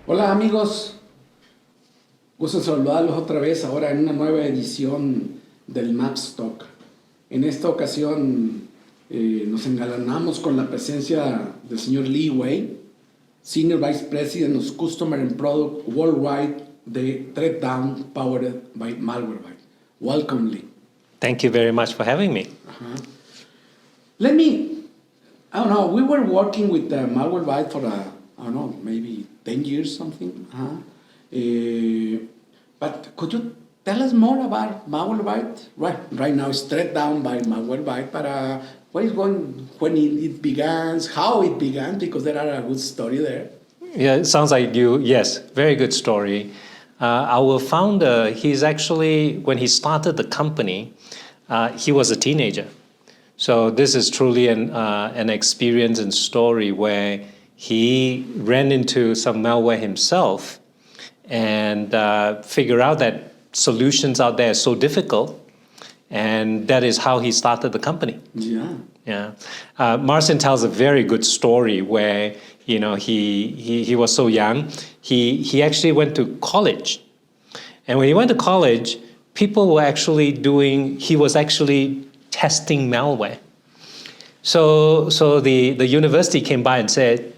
Hola amigos, gusto saludarlos otra vez ahora en una nueva edición del Maps Talk. En esta ocasión nos engalanamos con la presencia del señor Lee Wei, Senior Vice President of Customer and Product Worldwide de Threatdown, powered by Malwarebytes. Welcome, Lee. Thank you very much for having me. I don't know, we were working with Malwarebytes for, maybe 10 years, something. But could you tell us more about Malwarebytes? Right now it's Threatdown by Malwarebytes, but what is going, when it began, how it began, because there are a good story there. Yeah, it sounds like you, yes, very good story. Our founder, he's actually, when he started the company, he was a teenager. So this is truly an experience and story where he ran into some malware himself and figured out that solutions out there are so difficult, and that is how he started the company. Yeah. Martin tells a very good story where he was so young. He actually went to college, and when he went to college, people were actually he was actually testing malware. So the university came by and said,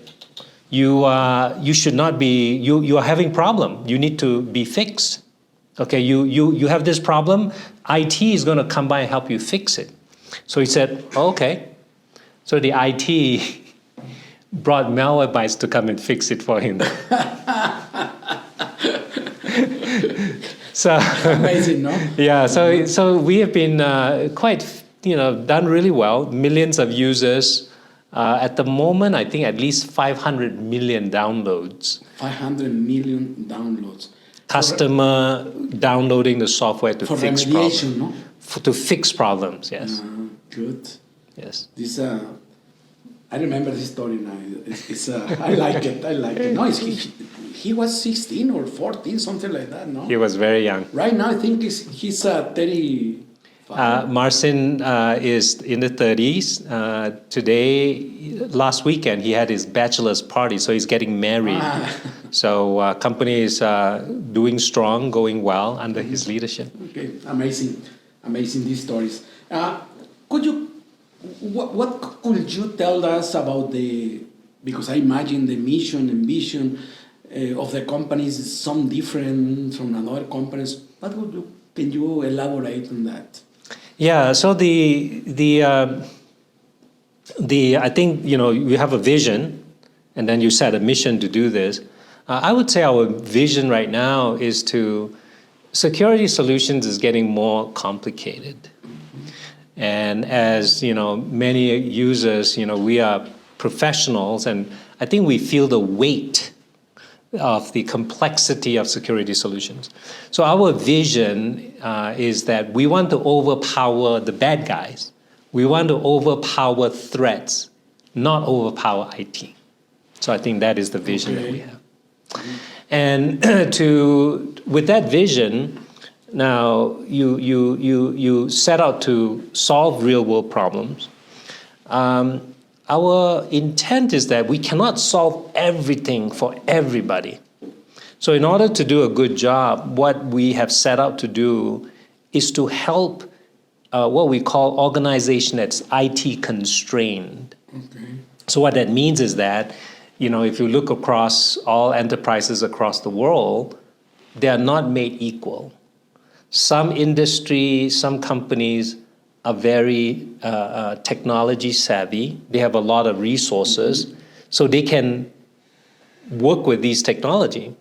you should not be, you are having problem. You need to be fixed. Okay, you have this problem. IT is going to come by and help you fix it. So he said, okay. So the IT brought Malwarebytes to come and fix it for him. So amazing, no? Yeah. So we have been quite, done really well. Millions of users. At the moment, I think at least 500 million downloads. 500 million downloads. Customer downloading the software to fix problems. No? To fix problems, yes. Good. Yes. This I remember this story now. I like it. No, he was 16 or 14, something like that, no? He was very young. Right now, I think he's 30. Marcin is in the 30s. Last weekend, he had his bachelor's party, so he's getting married. So company is doing strong, going well under his leadership. Okay, amazing these stories. What could you tell us about because I imagine the mission and vision of the companies is some different from other companies. Can you elaborate on that? Yeah, so I think, you have a vision and then you set a mission to do this. I would say our vision right now is security solutions is getting more complicated. And as, many users, we are professionals, and I think we feel the weight of the complexity of security solutions. So our vision is that we want to overpower the bad guys. We want to overpower threats, not overpower IT. So I think that is the vision that we have. And with that vision, now you set out to solve real world problems. Our intent is that we cannot solve everything for everybody. So in order to do a good job, what we have set out to do is to help what we call organization that's IT constrained. Okay. So what that means is that, if you look across all enterprises across the world, they are not made equal. Some industries, some companies are very technology savvy. They have a lot of resources, so they can work with these technology.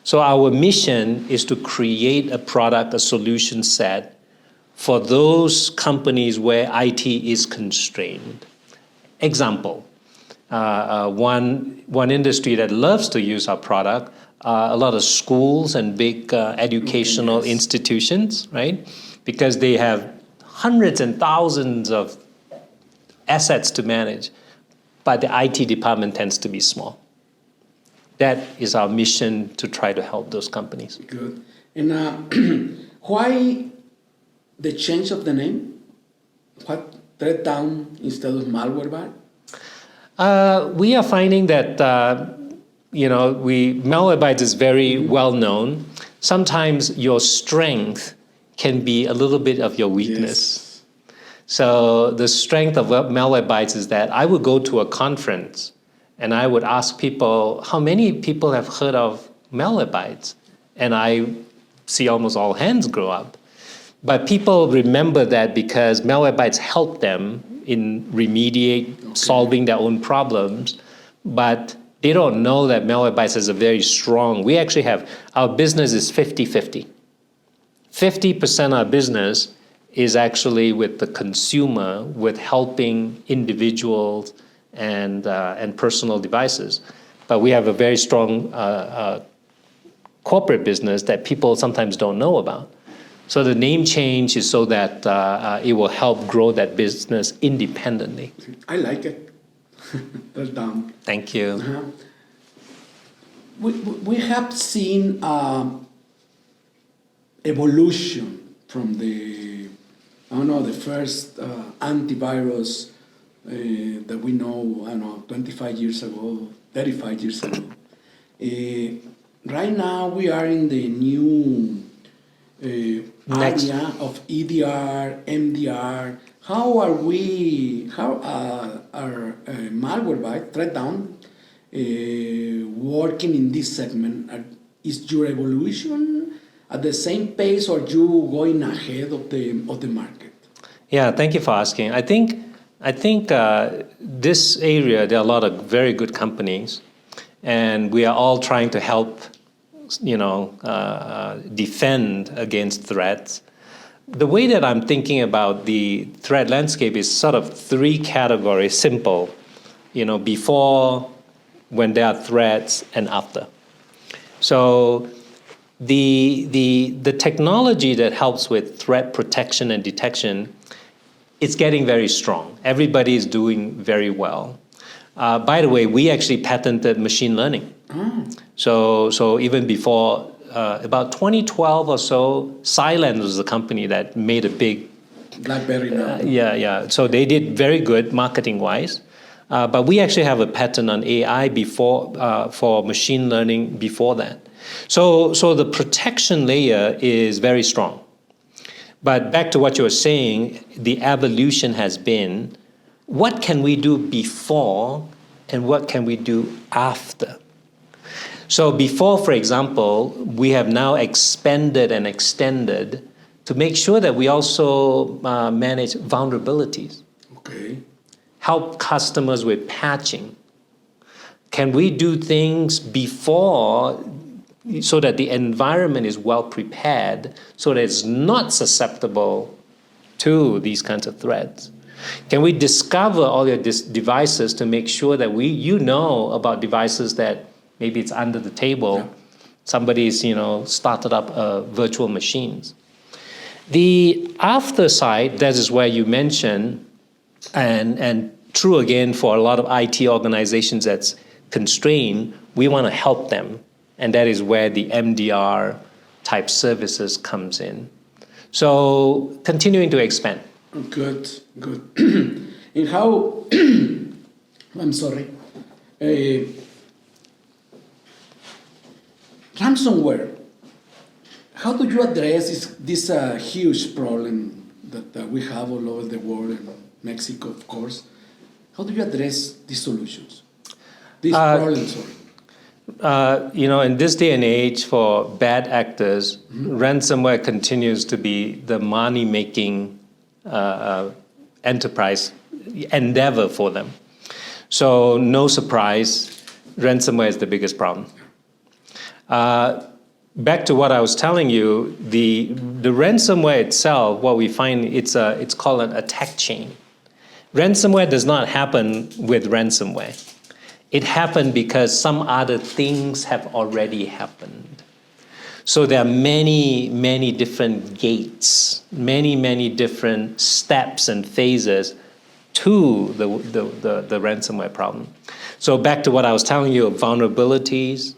So our mission is to create a product, a solution set for those companies where IT is constrained. Example, one industry that loves to use our product, a lot of schools and big educational institutions, right? Because they have hundreds and thousands of assets to manage, but the IT department tends to be small. That is our mission, to try to help those companies. Good. And why the change of the name? What Threatdown instead of Malwarebytes? We are finding that Malwarebytes is very well known. Sometimes your strength can be a little bit of your weakness. Yes. So the strength of Malwarebytes is that I would go to a conference and I would ask people, how many people have heard of Malwarebytes? And I see almost all hands go up. But people remember that because Malwarebytes help them in remediate, solving their own problems. But they don't know that Malwarebytes is a very strong, we actually have, our business is 50-50. 50% of our business is actually with the consumer, with helping individuals and personal devices. But we have a very strong corporate business that people sometimes don't know about. So the name change is so that it will help grow that business independently. I like it. Threatdown. Thank you. Uh-huh. We have seen evolution from the first antivirus that we know, 25 years ago, 35 years ago. Right now we are in the new area of EDR, MDR. How are Malwarebytes, Threatdown, working in this segment? Is your evolution at the same pace, or you going ahead of the market? Yeah, thank you for asking. I think this area, there are a lot of very good companies, and we are all trying to help, defend against threats. The way that I'm thinking about the threat landscape is sort of three categories, simple, before, when there are threats, and after. So the technology that helps with threat protection and detection, it's getting very strong. Everybody is doing very well. By the way, we actually patented machine learning. So even before, about 2012 or so, Cylance was the company that made a big... BlackBerry now. Yeah. So they did very good marketing-wise. But we actually have a patent on AI for machine learning before that. So the protection layer is very strong. But back to what you were saying, the evolution has been, what can we do before and what can we do after? So before, for example, we have now expanded and extended to make sure that we also manage vulnerabilities. Okay. Help customers with patching. Can we do things before so that the environment is well prepared so that it's not susceptible to these kinds of threats? Can we discover all your devices to make sure that you know about devices that maybe it's under the table, somebody's started up virtual machines. The after side, that is where you mentioned, and true again for a lot of IT organizations that's constrained, we want to help them. And that is where the MDR type services comes in. So continuing to expand. Good. And how, I'm sorry, ransomware, how do you address this huge problem that we have all over the world, and Mexico, of course? How do you address these solutions? These problems, sorry. In this day and age, for bad actors, ransomware continues to be the money-making enterprise endeavor for them. So no surprise, ransomware is the biggest problem. Back to what I was telling you, the ransomware itself, what we find, it's called an attack chain. Ransomware does not happen with ransomware. It happened because some other things have already happened. So there are many, many different gates, many different steps and phases to the ransomware problem. So back to what I was telling you of vulnerabilities.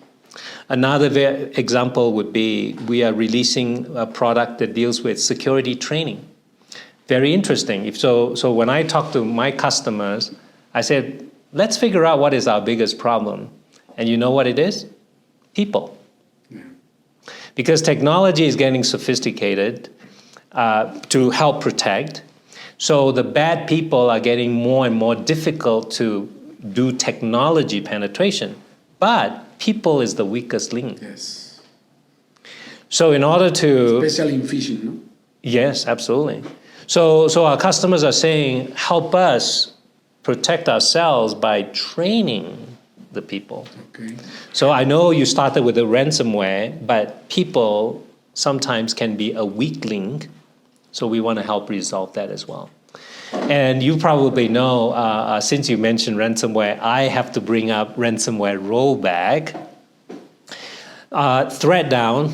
Another example would be we are releasing a product that deals with security training. Very interesting. So when I talk to my customers, I said, let's figure out what is our biggest problem. And you know what it is? People. Because technology is getting sophisticated to help protect. So the bad people are getting more and more difficult to do technology penetration. But people is the weakest link. Yes. So in order to... Especially in phishing, no? Yes, absolutely. So our customers are saying, help us protect ourselves by training the people. Okay. So I know you started with the ransomware, but people sometimes can be a weak link. So we want to help resolve that as well. And you probably know, since you mentioned ransomware, I have to bring up ransomware rollback. Threatdown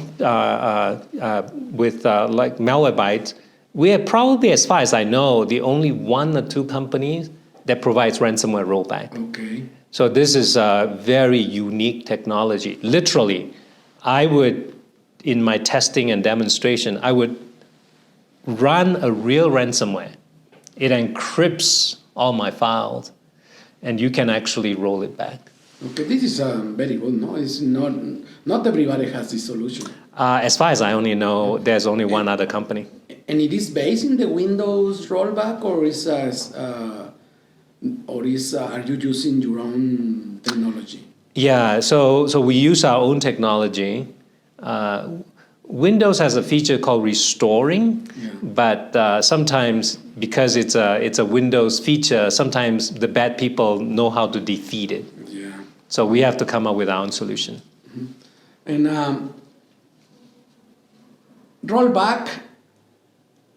with like Malwarebytes, we are probably, as far as I know, the only 1 or 2 companies that provides ransomware rollback. Okay. So this is a very unique technology. Literally, I would, in my testing and demonstration, I would run a real ransomware. It encrypts all my files, and you can actually roll it back. Okay, this is very good, no? It's not everybody has this solution. As far as I only know, there's only one other company. And it is based in the Windows rollback, or are you using your own technology? Yeah, so we use our own technology. Windows has a feature called restoring, but sometimes because it's a Windows feature, sometimes the bad people know how to defeat it. Yeah. So we have to come up with our own solution. Mm-hmm. And rollback,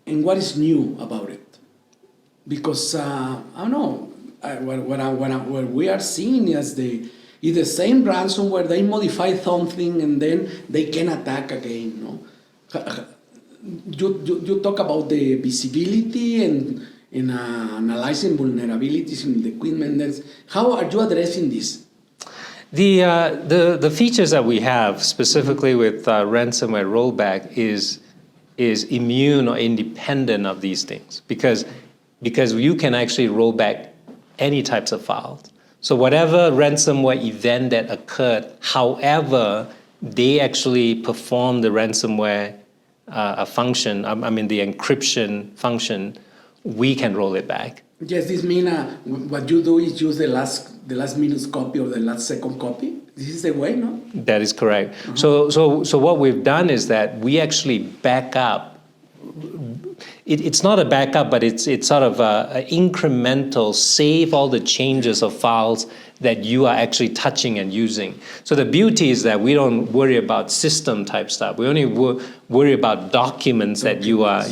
and what is new about it? Because I don't know, what we are seeing is the same ransomware. They modify something and then they can attack again. No, you talk about the visibility and analyzing vulnerabilities in the equipment. How are you addressing this? The features that we have specifically with ransomware rollback is immune or independent of these things because you can actually roll back any types of files. So whatever ransomware event that occurred, however they actually perform the ransomware function, the encryption function, we can roll it back. Yes, this means what you do is use the last minute's copy or the last second copy. This is the way, no? That is correct. Uh-huh. So what we've done is that we actually back up. It's not a backup, but it's sort of an incremental, save all the changes of files that you are actually touching and using. So the beauty is that we don't worry about system type stuff. We only worry about documents that you are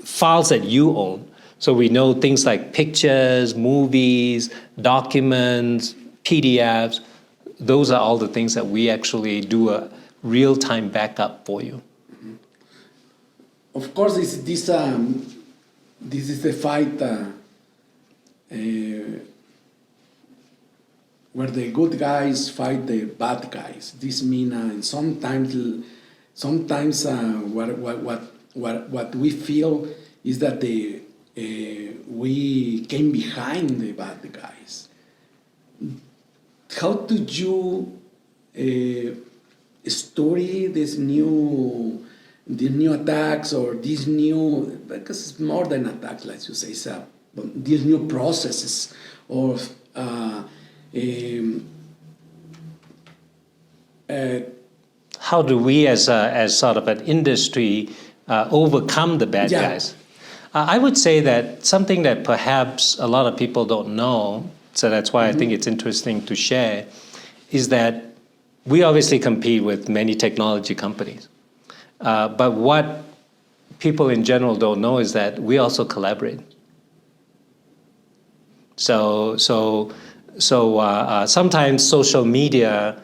files that you own. So we know things like pictures, movies, documents, PDFs. Those are all the things that we actually do a real-time backup for you. Of course, this is the fight where the good guys fight the bad guys. This means and sometimes what we feel is that we came behind the bad guys. How did you study this new attacks or these new, because it's more than attacks, like you say, so these new processes or how do we as sort of an industry overcome the bad guys? I would say that something that perhaps a lot of people don't know, so that's why I think it's interesting to share, is that we obviously compete with many technology companies. But what people in general don't know is that we also collaborate. So sometimes social media,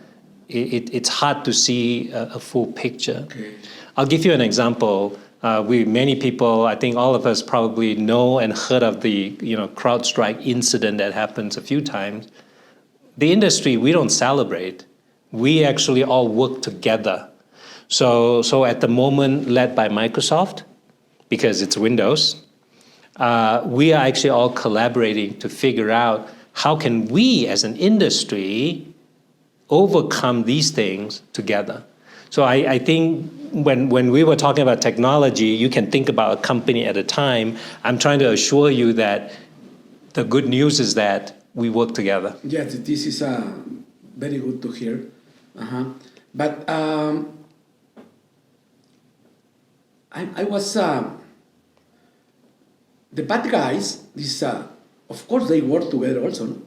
it's hard to see a full picture. Okay. I'll give you an example. Many people, I think all of us probably know and heard of the CrowdStrike incident that happens a few times. The industry, we don't celebrate. We actually all work together. So at the moment, led by Microsoft, because it's Windows, we are actually all collaborating to figure out how can we as an industry overcome these things together. So I think when we were talking about technology, you can think about a company at a time. I'm trying to assure you that the good news is that we work together. Yes, this is very good to hear. But I was the bad guys. This of course they work together also. No?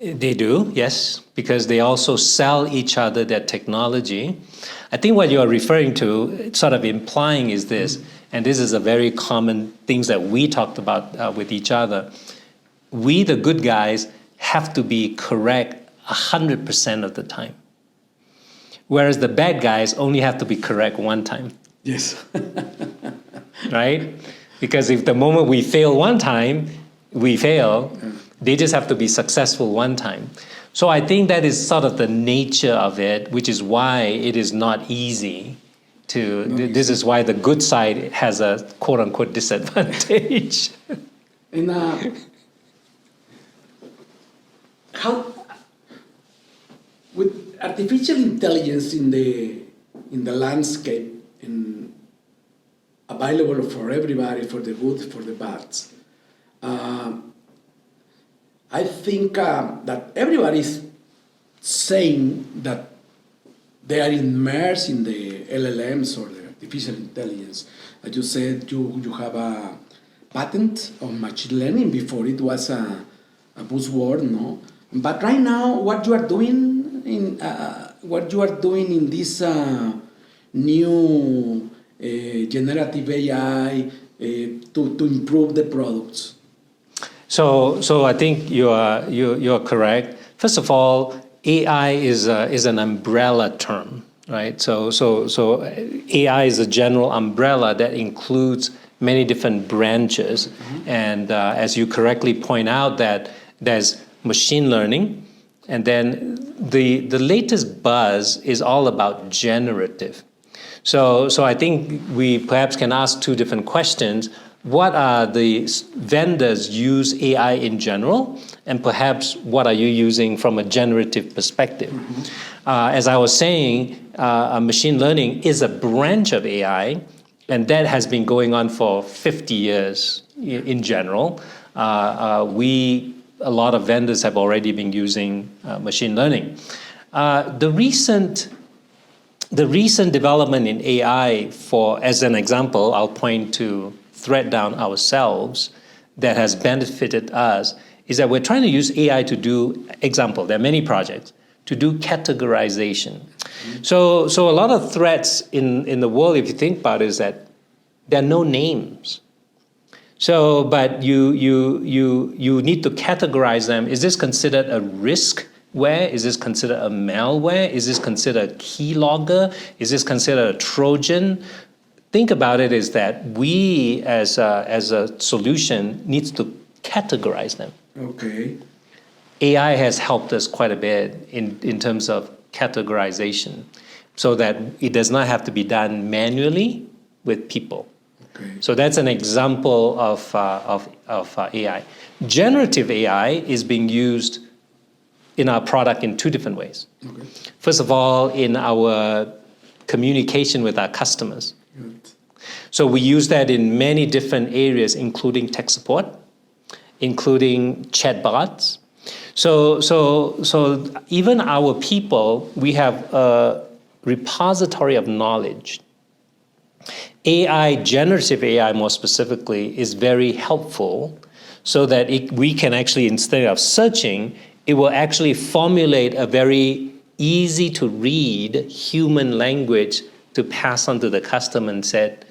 They do, yes, because they also sell each other their technology. I think what you are referring to, sort of implying, is this, and this is a very common things that we talked about with each other. We, the good guys, have to be correct 100% of the time, whereas the bad guys only have to be correct one time. Yes. Right? Because if the moment we fail one time, we fail. They just have to be successful one time. So I think that is sort of the nature of it, which is why it is not easy to, this is why the good side has a quote-unquote disadvantage. And how, with artificial intelligence in the landscape and available for everybody, for the good, for the bad, I think that everybody is saying that they are immersed in the LLMs or the artificial intelligence. As you said, you have a patent on machine learning. Before it was a buzzword, no. But right now, what you are doing in this new generative AI to improve the products. So I think you're correct. First of all, AI is an umbrella term, right? So AI is a general umbrella that includes many different branches, and as you correctly point out, that there's machine learning, and then the latest buzz is all about generative. So I think we perhaps can ask two different questions. What are the vendors use AI in general, and perhaps what are you using from a generative perspective? As I was saying, machine learning is a branch of AI, and that has been going on for 50 years in general. A lot of vendors have already been using machine learning. The recent development in AI, as an example, I'll point to Threatdown ourselves, that has benefited us, is that we're trying to use AI to do, example, there are many projects, to do categorization. So a lot of threats in the world, if you think about it, is that there are no names. So, but you need to categorize them. Is this considered a riskware? Is this considered a malware? Is this considered a keylogger? Is this considered a Trojan? Think about it is that we, as a solution, needs to categorize them. Okay. AI has helped us quite a bit in terms of categorization, so that it does not have to be done manually with people. Okay. So that's an example of AI. Generative AI is being used in our product in two different ways. Okay. First of all, in our communication with our customers. Good. So we use that in many different areas, including tech support, including chatbots. So even our people, we have a repository of knowledge. AI, generative AI more specifically, is very helpful, so that we can actually, instead of searching, it will actually formulate a very easy to read human language to pass on to the customer, and said,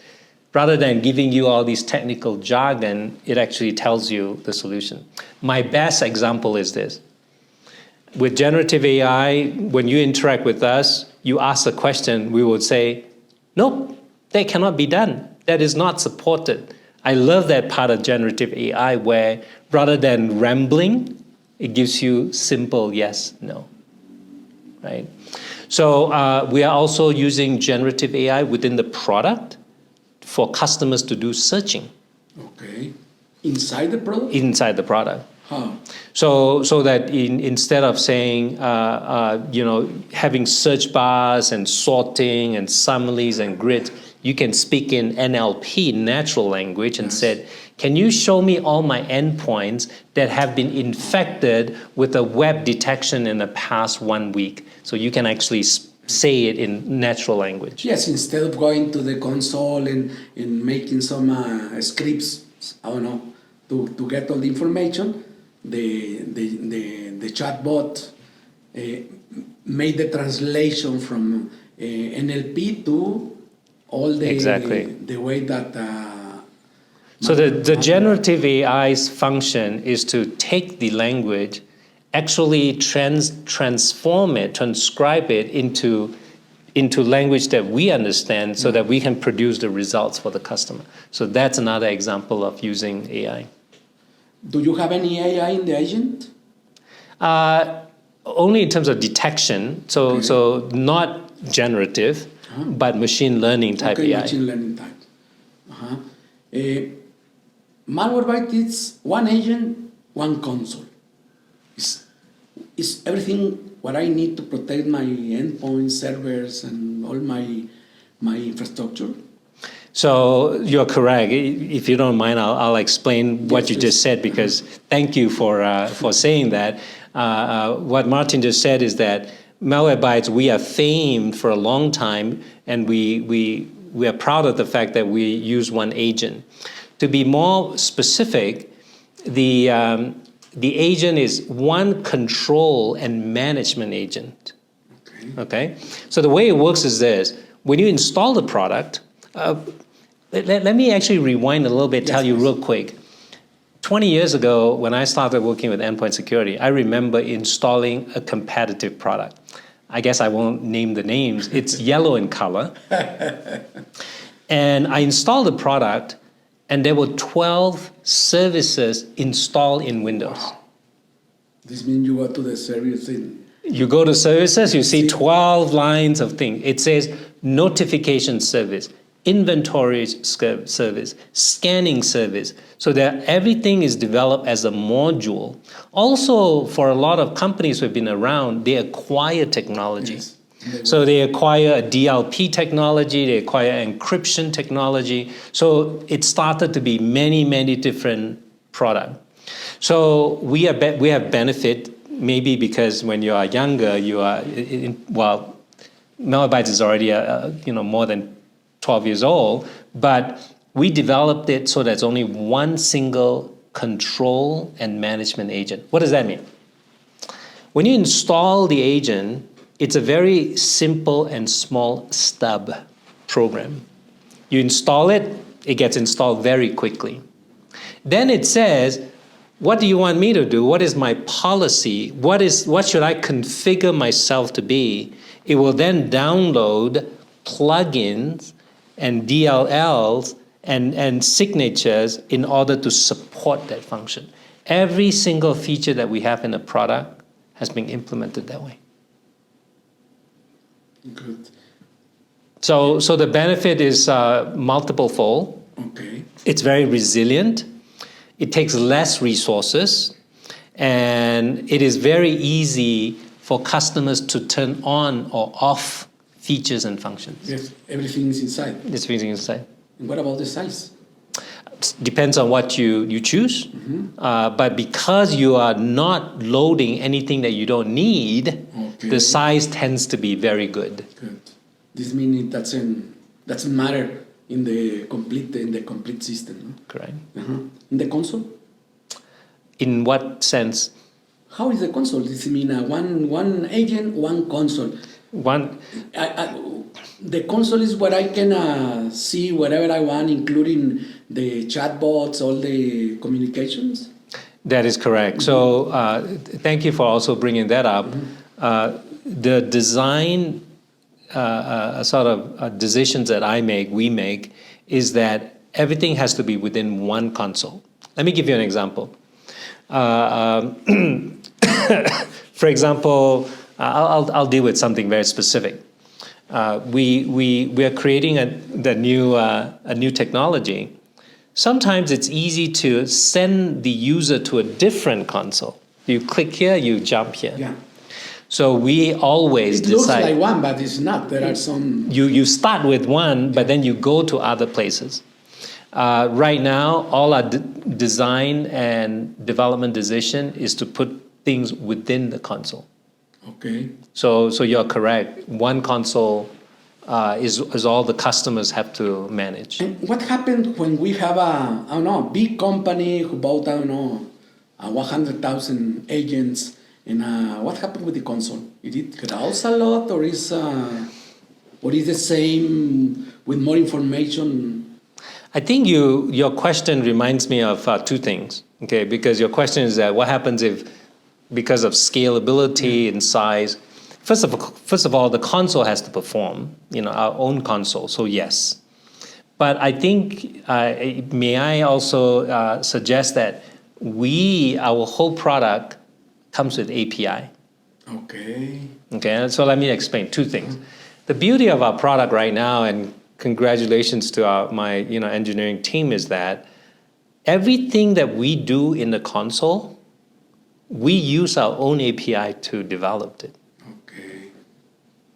rather than giving you all these technical jargon, it actually tells you the solution. My best example is this. With generative AI, when you interact with us, you ask a question, we would say, nope, that cannot be done. That is not supported. I love that part of generative AI where rather than rambling, it gives you simple yes, no, right? So we are also using generative AI within the product for customers to do searching. Okay. Inside the product? Inside the product. Huh. So that instead of saying, having search bars and sorting and summaries and grids, you can speak in NLP, natural language, and said, can you show me all my endpoints that have been infected with a web detection in the past 1 week? So you can actually say it in natural language. Yes, instead of going to the console and making some scripts, I don't know, to get all the information, the chatbot made the translation from NLP to all the way that. So the generative AI's function is to take the language, actually transform it, transcribe it into language that we understand, so that we can produce the results for the customer. So that's another example of using AI. Do you have any AI in the agent? Only in terms of detection, so not generative, but machine learning type AI. Machine learning type. Malwarebytes is one agent, one console. Is everything what I need to protect my endpoints, servers, and all my infrastructure? So you're correct. If you don't mind, I'll explain what you just said, because thank you for saying that. What Martin just said is that Malwarebytes, we are famed for a long time, and we are proud of the fact that we use one agent. To be more specific, the agent is one control and management agent. Okay? So the way it works is this. When you install the product, let me actually rewind a little bit, tell you real quick. 20 years ago, when I started working with endpoint security, I remember installing a competitive product. I guess I won't name the names. It's yellow in color. And I installed the product, and there were 12 services installed in Windows. Wow. This means you go to the service thing. You go to services, you see 12 lines of things. It says notification service, inventory service, scanning service, so that everything is developed as a module. Also, for a lot of companies who have been around, they acquire technology. Yes. So they acquire a DLP technology, they acquire encryption technology. So it started to be many, many different products. So we have benefit, maybe because when you are younger, you are, Malwarebytes is already more than 12 years old, but we developed it so there's only one single control and management agent. What does that mean? When you install the agent, it's a very simple and small stub program. You install it, it gets installed very quickly. Then it says, what do you want me to do? What is my policy? What should I configure myself to be? It will then download plugins and DLLs and signatures in order to support that function. Every single feature that we have in a product has been implemented that way. Good. So the benefit is multiple fold. Okay. It's very resilient. It takes less resources, and it is very easy for customers to turn on or off features and functions. Yes, everything is inside. It's everything inside. And what about the size? Depends on what you choose. But because you are not loading anything that you don't need, the size tends to be very good. Good. This means it doesn't matter in the complete system. No? Correct. In the console? In what sense? How is the console? Does it mean one agent, one console? The console is where I can see whatever I want, including the chatbots, all the communications? That is correct. So thank you for also bringing that up. The design sort of decisions that we make, is that everything has to be within one console. Let me give you an example. For example, I'll deal with something very specific. We are creating a new technology sometimes it's easy to send the user to a different console. You click here, you jump here. Yeah. So we always It looks decide. like one, but it's not. There are some. You start with one, but then you go to other places. Right now, all our design and development decision is to put things within the console. Okay. So you're correct. One console is all the customers have to manage. And what happened when we have a big company who bought, 100,000 agents, and what happened with the console? Did it grows a lot, or is the same with more information? I think your question reminds me of two things, okay? Because your question is that what happens if, because of scalability and size, first of all, the console has to perform, our own console, so yes. But I think, may I also suggest that our whole product comes with API. Okay, so let me explain two things. The beauty of our product right now, and congratulations to my engineering team, is that everything that we do in the console, we use our own API to develop it.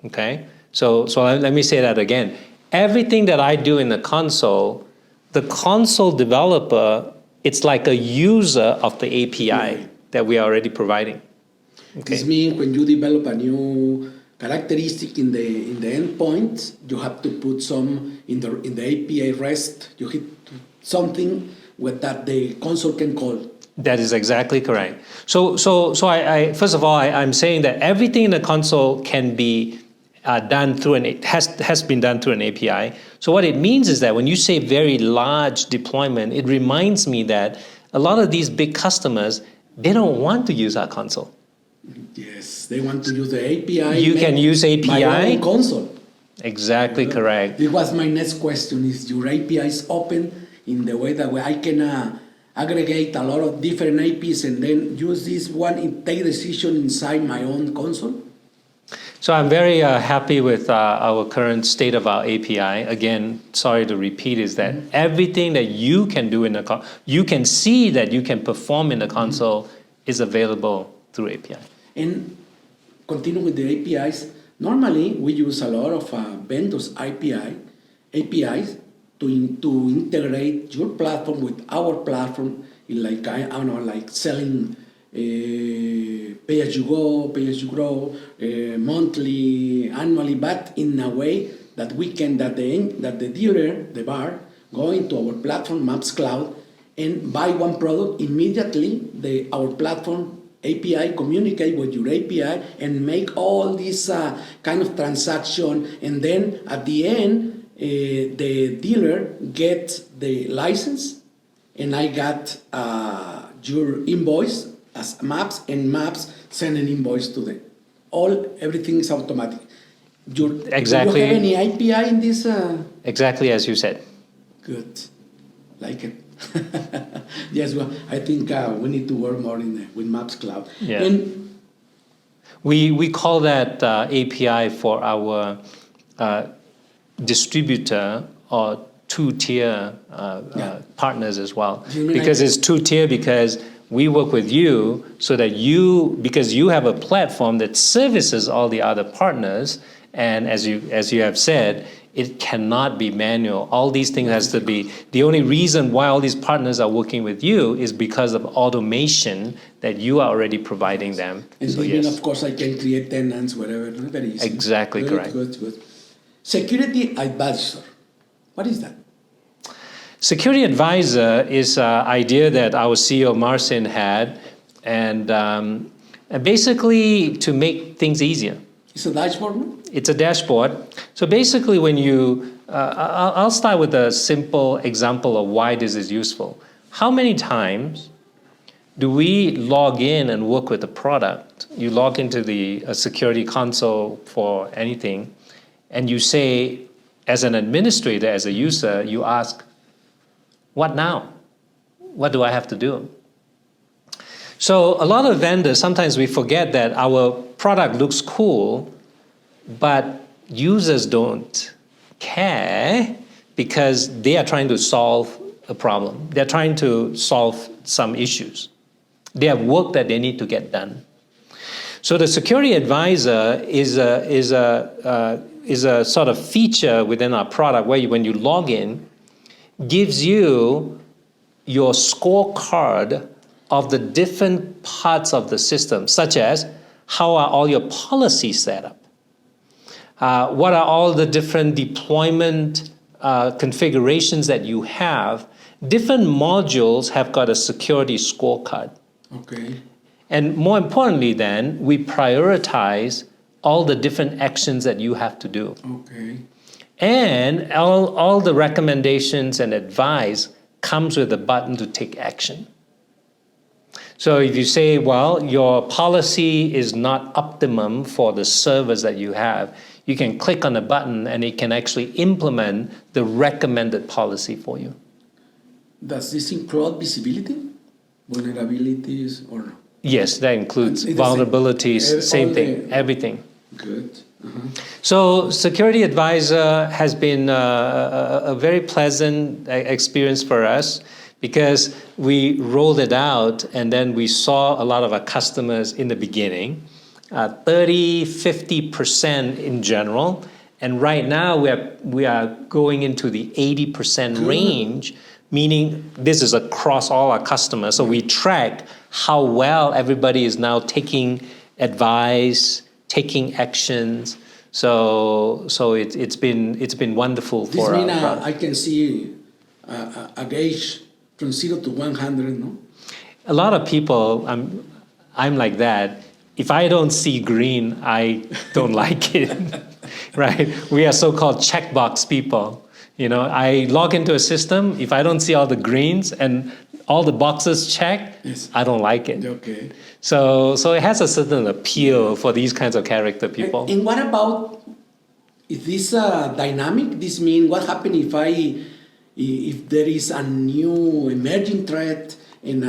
Okay? So let me say that again. Everything that I do in the console developer, it's like a user of the API that we are already providing. Okay. This means when you develop a new characteristic in the endpoint, you have to put some in the API REST. You hit something with that the console can call. That is exactly correct. So I first of all, I'm saying that everything in the console can be done through has been done through an API. So what it means is that when you say very large deployment, it reminds me that a lot of these big customers, they don't want to use our console. Yes, they want to use the API. You can use API. My own console. Exactly correct. It was my next question: is your API is open in the way that I can aggregate a lot of different APIs and then use this one and take decision inside my own console? So I'm very happy with our current state of our API. Again, sorry to repeat, is that everything that you can do in the you can see that you can perform in the console is available through API. And continue with the APIs. Normally, we use a lot of vendors' APIs to integrate your platform with our platform, like like selling pay as you go, pay as you grow, monthly, annually, but in a way that the dealer, the bar, go into our platform, Maps Cloud, and buy one product immediately. Our platform API communicate with your API and make all this kind of transaction, and then at the end, the dealer gets the license, and I got your invoice as Maps, and Maps send an invoice to them. Everything is automatic. Exactly. Do you have any API in this? Exactly as you said. Good, like it. Yes, well, I think we need to work more with Maps Cloud. Yeah. And we call that API for our distributor or two-tier partners as well. Because it's two-tier because we work with you so that because you have a platform that services all the other partners, and as you have said, it cannot be manual. All these things has to be, the only reason why all these partners are working with you is because of automation that you are already providing them. And so yes. Of course, I can create tenants, whatever, very easy. Exactly correct. Good. Security advisor, what is that? Security advisor is an idea that our CEO Martín had, and basically to make things easier. It's a dashboard? No? It's a dashboard. So basically when I'll start with a simple example of why this is useful. How many times do we log in and work with a product? You log into the security console for anything, and you say, as an administrator, as a user, you ask, what now? What do I have to do? So a lot of vendors, sometimes we forget that our product looks cool, but users don't care because they are trying to solve a problem. They're trying to solve some issues. They have work that they need to get done. So the security advisor is a sort of feature within our product where when you log in, gives you your scorecard of the different parts of the system, such as how are all your policies set up? What are all the different deployment configurations that you have? Different modules have got a security scorecard. Okay. And more importantly then, we prioritize all the different actions that you have to do. Okay. And all the recommendations and advice comes with a button to take action. So if you say, well, your policy is not optimum for the servers that you have, you can click on a button and it can actually implement the recommended policy for you. Does this include visibility, vulnerabilities, or? Yes, that includes vulnerabilities, same thing, everything. Good. Uh-huh. So Security Advisor has been a very pleasant experience for us because we rolled it out and then we saw a lot of our customers in the beginning, 30, 50% in general. And right now we are going into the 80% range, meaning this is across all our customers. So we track how well everybody is now taking advice, taking actions. So it's been wonderful for this means us. I can see a gauge from 0 to 100, no? A lot of people, I'm like that. If I don't see green, I don't like it, right? We are so-called checkbox people. You know, I log into a system, if I don't see all the greens and all the boxes checked, Yes. I don't like it. Okay. So it has a certain appeal for these kinds of character people. And what about, is this dynamic? This means what happens if there is a new emerging threat and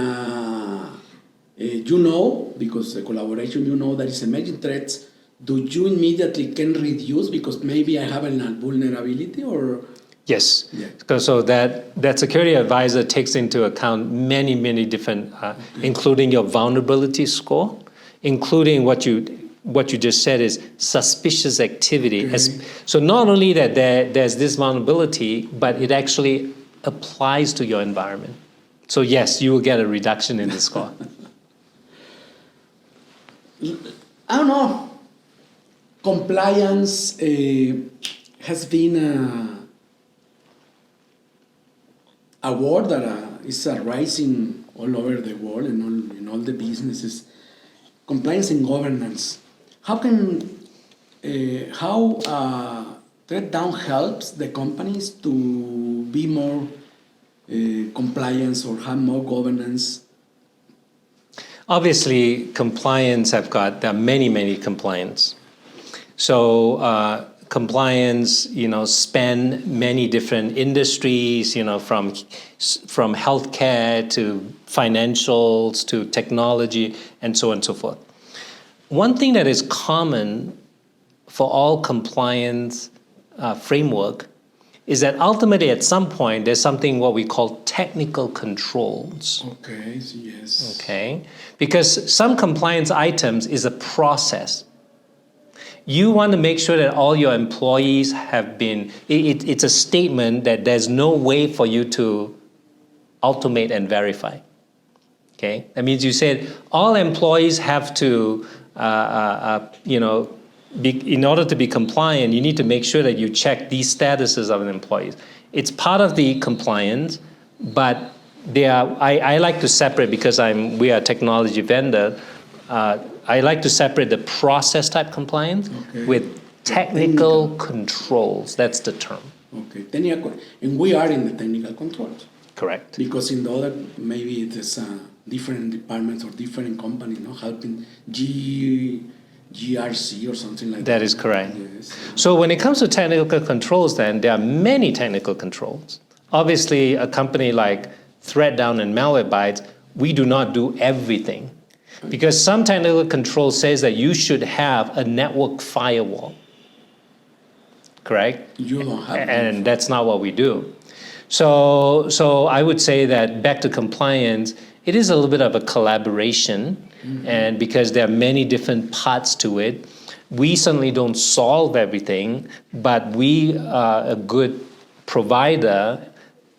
you know, because the collaboration, you know there is emerging threats, do you immediately can reduce because maybe I have a vulnerability or? Yes, Yeah. so that security advisor takes into account many different, including your vulnerability score, including what you just said is suspicious activity. Okay. So not only that there's this vulnerability, but it actually applies to your environment. So yes, you will get a reduction in the score. I don't know. Compliance has been a word that is rising all over the world and in all the businesses. Compliance and governance. How Threatdown helps the companies to be more compliance or have more governance? Obviously, there are many compliance. So compliance, span many different industries, from healthcare to financials to technology and so on and so forth. One thing that is common for all compliance framework is that ultimately at some point there's something what we call technical controls. Okay, yes. Okay, because some compliance items is a process. You want to make sure that all your employees have been, it's a statement that there's no way for you to automate and verify. Okay, that means you said all employees have to, in order to be compliant, you need to make sure that you check these statuses of an employee. It's part of the compliance, but I like to separate because we are a technology vendor. I like to separate the process type compliance with technical controls. That's the term. Okay, and we are in the technical controls. Correct. Because in the other, maybe it is different departments or different companies, helping GRC or something like that. That is correct. Yes. So when it comes to technical controls, then there are many technical controls. Obviously, a company like Threatdown and Malwarebytes, we do not do everything. Because some technical control says that you should have a network firewall. Correct? You don't have And that's not what we do. So I would say that back to compliance, it is a little bit of a collaboration, and because there are many different parts to it, we certainly don't solve everything, but we are a good provider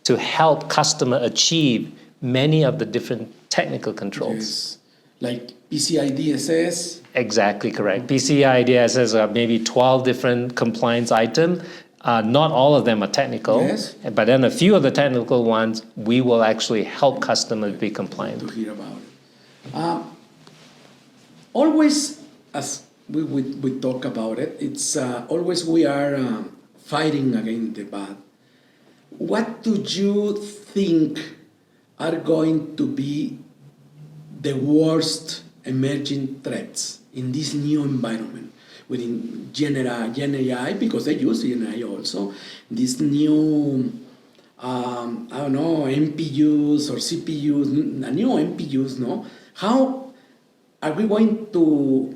to help customer achieve many of the different technical controls. Yes. Like PCI DSS. Exactly correct. PCI DSS are maybe 12 different compliance items. Not all of them are technical, Yes. but then a few of the technical ones, we will actually help customers be compliant. To hear about it. Always, as we talk about it, it's always we are fighting against the bad. What do you think are going to be the worst emerging threats in this new environment within Gen AI, because they use Gen AI also, this new, MPUs or CPUs, new MPUs, no? How are we going to,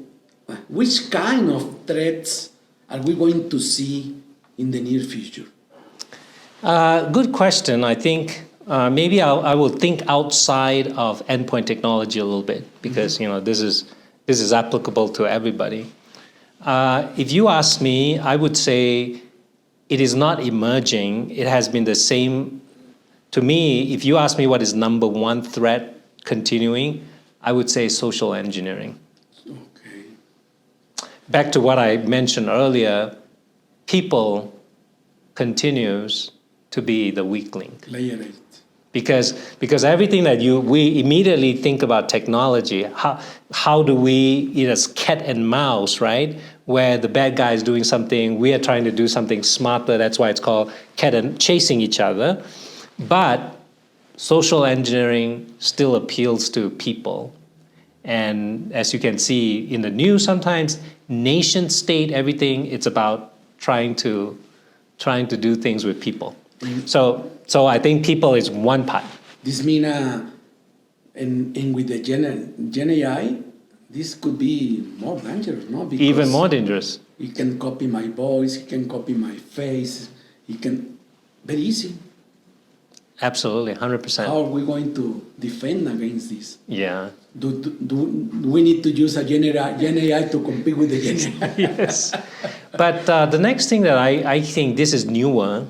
which kind of threats are we going to see in the near future? Good question. I think maybe I will think outside of endpoint technology a little bit, because this is applicable to everybody. If you ask me, I would say it is not emerging. It has been the same. To me, if you ask me what is number one threat continuing, I would say social engineering. Okay. Back to what I mentioned earlier, people continues to be the weak link. Layer 8. Because everything that we immediately think about technology, how do we, it's cat and mouse, right? Where the bad guy is doing something, we are trying to do something smarter. That's why it's called cat and chasing each other. But social engineering still appeals to people. And as you can see in the news sometimes, nation state, everything, it's about trying to do things with people. So I think people is one part. This means, and with the Gen AI, this could be more dangerous, no? Because even more dangerous. he can copy my voice, he can copy my face, he can, very easy. Absolutely, 100%. How are we going to defend against this? Yeah. Do we need to use a Gen AI to compete with the Gen AI? Yes. But the next thing that I think this is newer,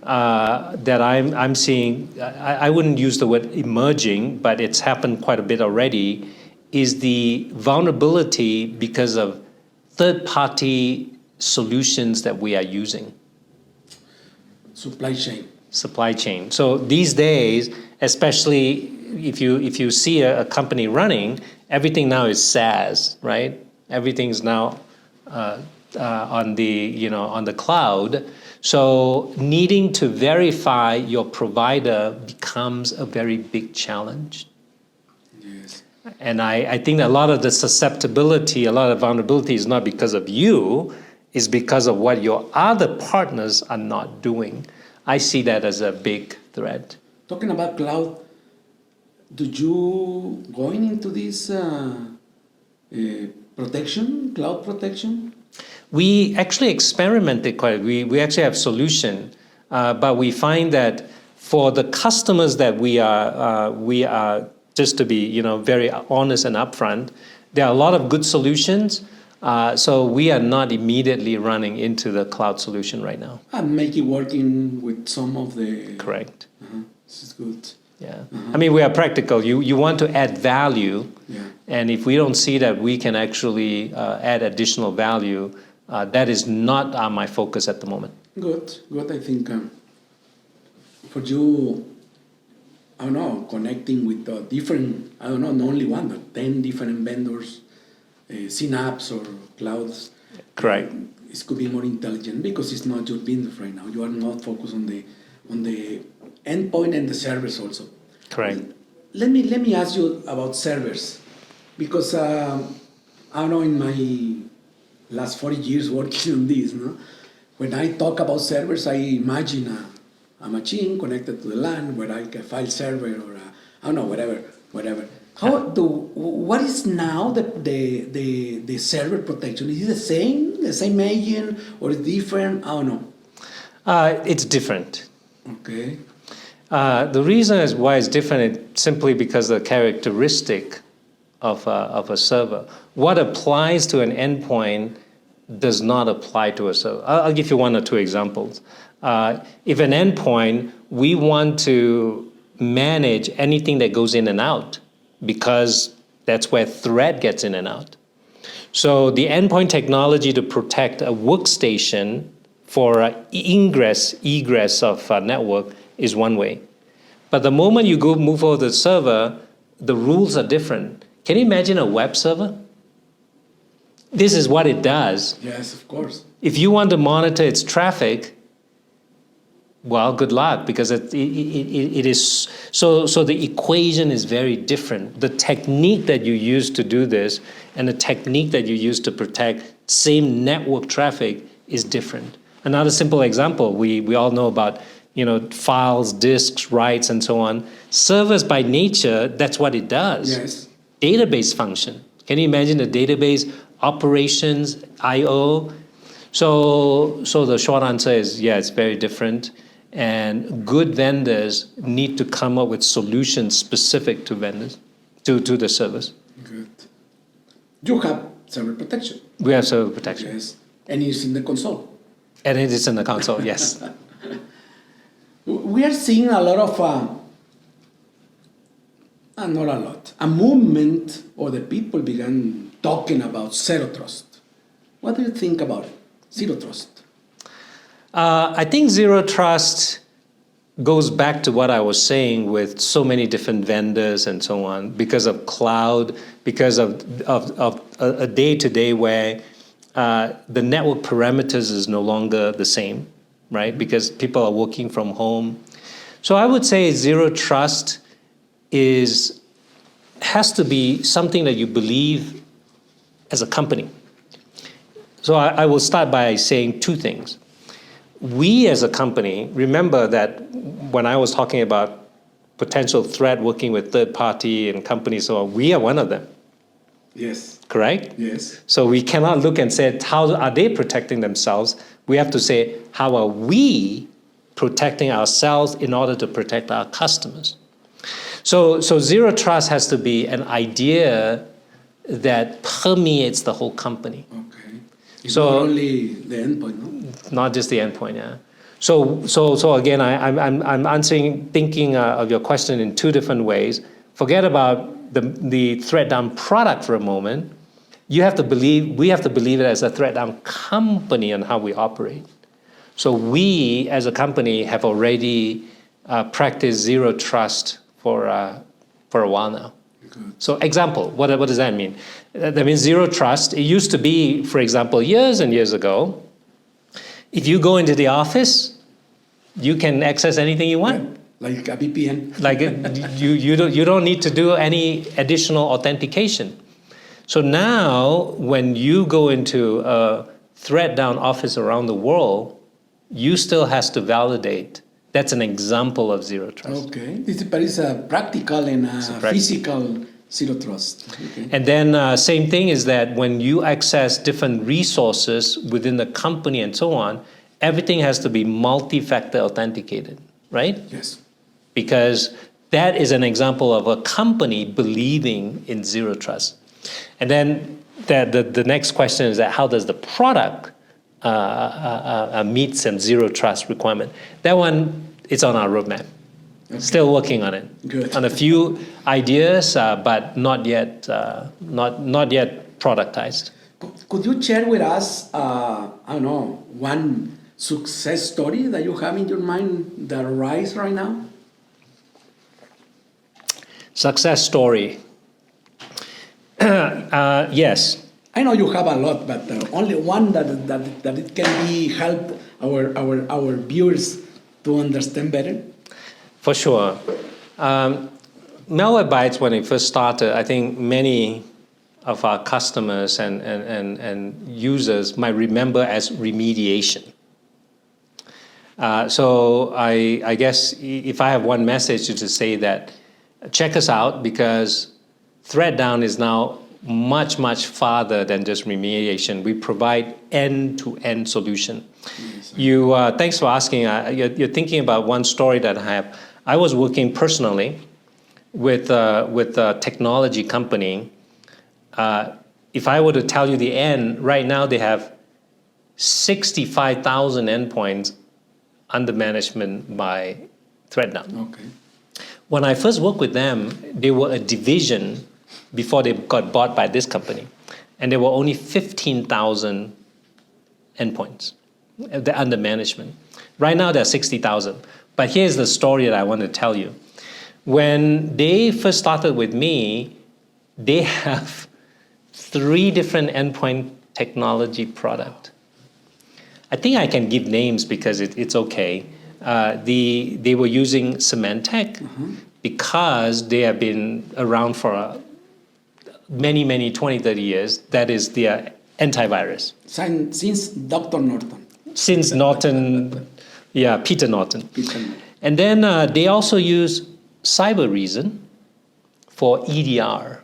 that I'm seeing, I wouldn't use the word emerging, but it's happened quite a bit already, is the vulnerability because of third-party solutions that we are using. Supply chain. So these days, especially if you see a company running, everything now is SaaS, right? Everything's now on the cloud. So needing to verify your provider becomes a very big challenge. Yes. And I think a lot of the susceptibility, a lot of vulnerability is not because of you, it's because of what your other partners are not doing. I see that as a big threat. Talking about cloud, do you going into this cloud protection? We actually experimented quite. We actually have solution, but we find that for the customers that we are just to be very honest and upfront, there are a lot of good solutions. So we are not immediately running into the cloud solution right now. And make it working with some of the... Correct. This is good. Yeah. I mean, we are practical. You want to add value. Yeah. And if we don't see that we can actually add additional value, that is not my focus at the moment. Good. I think for you, I don't know, connecting with different, I don't know, not only one, but 10 different vendors, Synapse or clouds. Correct. It could be more intelligent because it's not your business right now. You are not focused on the endpoint and the servers also. Correct. Let me ask you about servers, because I don't know, in my last 40 years working on this, no? When I talk about servers, I imagine a machine connected to the LAN where I can file server or I don't know, whatever. What is now the server protection? Is it the same agent, or is it different? I don't know. It's different. Okay. The reason is why it's different is simply because the characteristic of a server. What applies to an endpoint does not apply to a server. I'll give you one or two examples. If an endpoint, we want to manage anything that goes in and out because that's where threat gets in and out. So the endpoint technology to protect a workstation for egress of a network is one way. But the moment you move over to the server, the rules are different. Can you imagine a web server? This is what it does. Yes, of course. If you want to monitor its traffic, well, good luck, because it is so the equation is very different. The technique that you use to do this and the technique that you use to protect same network traffic is different. Another simple example, we all know about files, disks, writes, and so on. Servers by nature, that's what it does. Yes. Database function. Can you imagine the database operations, I/O? So the short answer is, yeah, it's very different. And good vendors need to come up with solutions specific to vendors, to the servers. Good. You have server protection. We have server protection. Yes. And it's in the console. And it is in the console, yes. We are seeing a lot of, not a lot, a movement, or the people began talking about zero trust. What do you think about it? Zero trust. I think zero trust goes back to what I was saying with so many different vendors and so on, because of cloud, because of a day-to-day where the network parameters is no longer the same, right? Because people are working from home. So I would say zero trust has to be something that you believe as a company. So I will start by saying two things. We as a company, remember that when I was talking about potential threat working with third party and companies, so we are one of them. Yes. Correct? Yes. So we cannot look and say, how are they protecting themselves? We have to say, how are we protecting ourselves in order to protect our customers? So zero trust has to be an idea that permeates the whole company. Okay. It's So- not only the endpoint, no? Not just the endpoint, yeah. So again, I'm answering, thinking of your question in two different ways. Forget about the Threatdown product for a moment. We have to believe it as a Threatdown company and how we operate. So we, as a company, have already practiced zero trust for a while now. Good. So example, what does that mean? That means zero trust. It used to be, for example, years and years ago, if you go into the office, you can access anything you want. Like a VPN. Like you don't need to do any additional authentication. So now when you go into a Threatdown office around the world, you still has to validate. That's an example of zero trust. Okay. But it's a practical and a physical zero trust. Okay. And then same thing is that when you access different resources within the company and so on, everything has to be multi-factor authenticated, right? Yes. Because that is an example of a company believing in zero trust. And then the next question is that how does the product meet some zero trust requirement? That one, it's on our roadmap. Okay. Still working on it. Good. On a few ideas, but not yet productized. Could you share with us, one success story that you have in your mind that rise right now? Success story. Yes. I know you have a lot, but only one that it can be help our viewers to understand better. For sure. Malwarebytes, when it first started, I think many of our customers and users might remember as remediation. So I guess if I have one message to say that, check us out, because Threatdown is now much, much farther than just remediation. We provide end-to-end solution. Yes, thanks for asking. You're thinking about one story that I have. I was working personally with a technology company. If I were to tell you the end, right now they have 65,000 endpoints under management by Threatdown. Okay. When I first worked with them, they were a division before they got bought by this company. And there were only 15,000 endpoints under management. Right now, there are 60,000. But here's the story that I want to tell you. When they first started with me, they have 3 different endpoint technology products. I think I can give names because it's okay. They were using Symantec because they have been around for many 20, 30 years. That is their antivirus. Since Dr. Norton. Since Norton, yeah, Peter Norton. And then they also use Cyber Reason for EDR.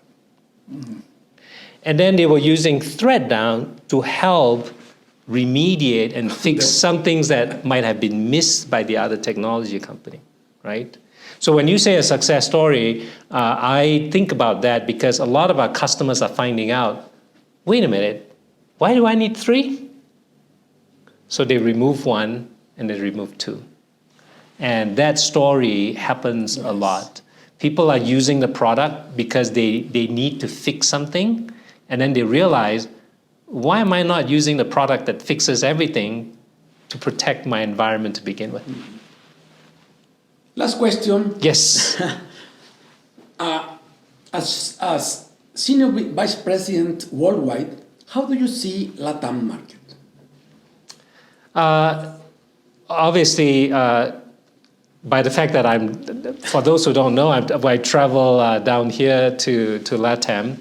And then they were using Threatdown to help remediate and fix some things that might have been missed by the other technology company, right? So when you say a success story, I think about that because a lot of our customers are finding out, wait a minute, why do I need 3? So they remove 1 and they remove 2. And that story happens a lot. People are using the product because they need to fix something, and then they realize, why am I not using the product that fixes everything to protect my environment to begin with? Last question. Yes. As Senior Vice President worldwide, how do you see LATAM market? Obviously, by the fact that for those who don't know, I travel down here to LATAM.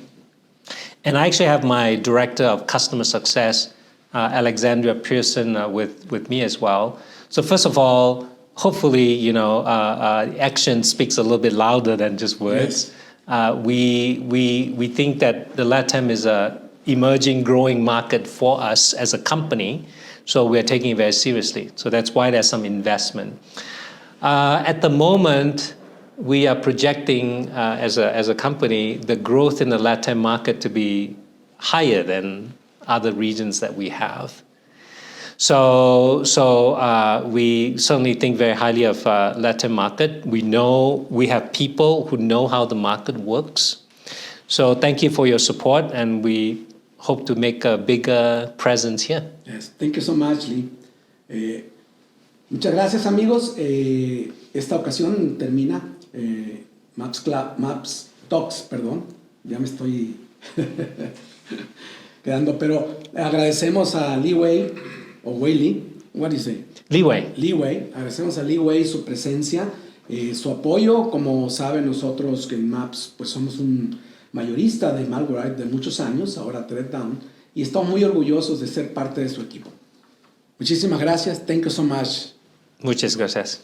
And I actually have my Director of Customer Success, Alexandria Pearson, with me as well. So first of all, hopefully, action speaks a little bit louder than just words. Yes. We think that the LATAM is a emerging, growing market for us as a company. So we're taking it very seriously. So that's why there's some investment. At the moment, we are projecting as a company the growth in the LATAM market to be higher than other regions that we have. So we certainly think very highly of LATAM market. We know we have people who know how the market works. So thank you for your support, and we hope to make a bigger presence here. Yes, thank you so much, Lee. Muchas gracias, amigos. Esta ocasión termina Maps Talks, perdón. Ya me estoy quedando, pero agradecemos a Lee Wei, o Wei Lee, what do you say? Lee Wei. Lee Wei, agradecemos a Lee Wei su presencia, su apoyo. Como saben, nosotros que en Maps pues somos un mayorista de Malwarebytes de muchos años, ahora Threatdown, y estamos muy orgullosos de ser parte de su equipo. Muchísimas gracias. Thank you so much. Muchas gracias.